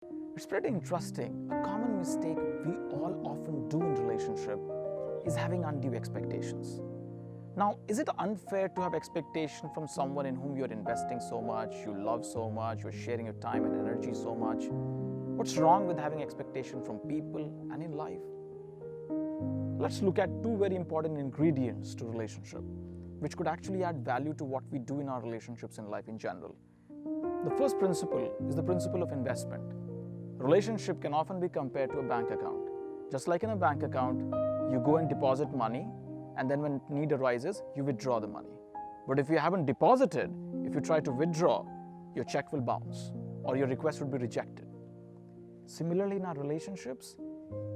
It's pretty interesting. A common mistake we all often do in relationship is having undue expectations. Now, is it unfair to have expectation from someone in whom you're investing so much, you love so much, you're sharing your time and energy so much? What's wrong with having expectation from people and in life? Let's look at two very important ingredients to relationship, which could actually add value to what we do in our relationships in life in general. The first principle is the principle of investment. A relationship can often be compared to a bank account. Just like in a bank account, you go and deposit money, and then when need arises, you withdraw the money. But if you haven't deposited, if you try to withdraw, your check will bounce or your request would be rejected. Similarly, in our relationships,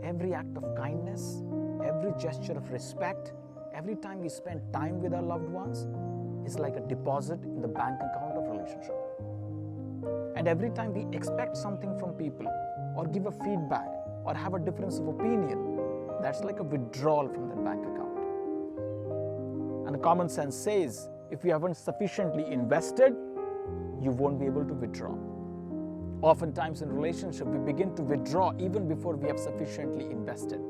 every act of kindness, every gesture of respect, every time we spend time with our loved ones is like a deposit in the bank account of relationship. And every time we expect something from people or give a feedback or have a difference of opinion, that's like a withdrawal from the bank account. And the common sense says, if you haven't sufficiently invested, you won't be able to withdraw. Oftentimes in relationship, we begin to withdraw even before we have sufficiently invested.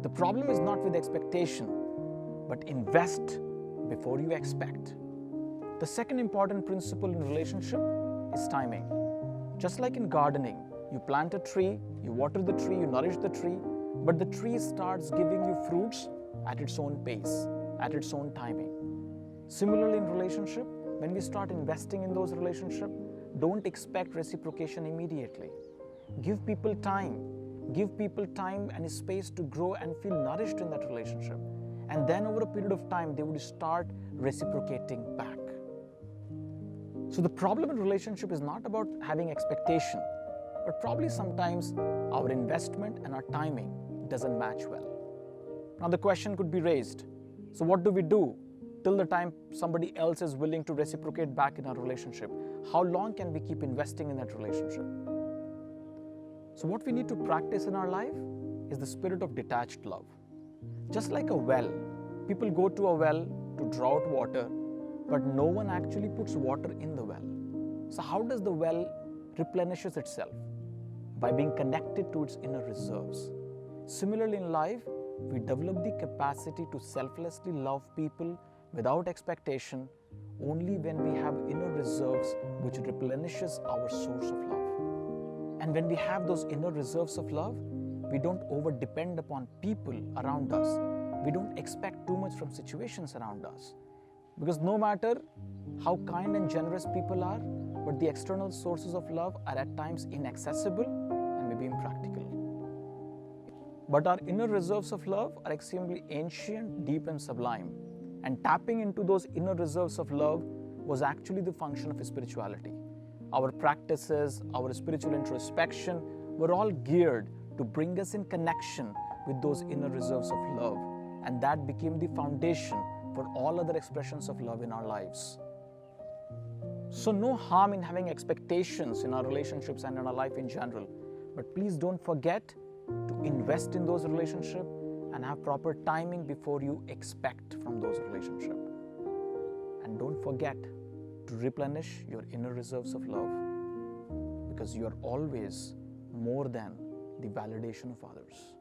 The problem is not with expectation, but invest before you expect. The second important principle in relationship is timing. Just like in gardening, you plant a tree, you water the tree, you nourish the tree, but the tree starts giving you fruits at its own pace, at its own timing. Similarly in relationship, when we start investing in those relationships, don't expect reciprocation immediately. Give people time. Give people time and space to grow and feel nourished in that relationship. And then over a period of time, they would start reciprocating back. So the problem in relationship is not about having expectation, but probably sometimes our investment and our timing doesn't match well. Now the question could be raised, so what do we do till the time somebody else is willing to reciprocate back in our relationship? How long can we keep investing in that relationship? So what we need to practice in our life is the spirit of detached love. Just like a well, people go to a well to draw out water, but no one actually puts water in the well. So how does the well replenishes itself? By being connected to its inner reserves. Similarly in life, we develop the capacity to selflessly love people without expectation only when we have inner reserves which replenishes our source of love. And when we have those inner reserves of love, we don't over-depend upon people around us. We don't expect too much from situations around us. Because no matter how kind and generous people are, but the external sources of love are at times inaccessible and maybe impractical. But our inner reserves of love are extremely ancient, deep and sublime. And tapping into those inner reserves of love was actually the function of spirituality. Our practices, our spiritual introspection were all geared to bring us in connection with those inner reserves of love. And that became the foundation for all other expressions of love in our lives. So no harm in having expectations in our relationships and in our life in general. But please don't forget to invest in those relationships and have proper timing before you expect from those relationships. And don't forget to replenish your inner reserves of love, because you are always more than the validation of others.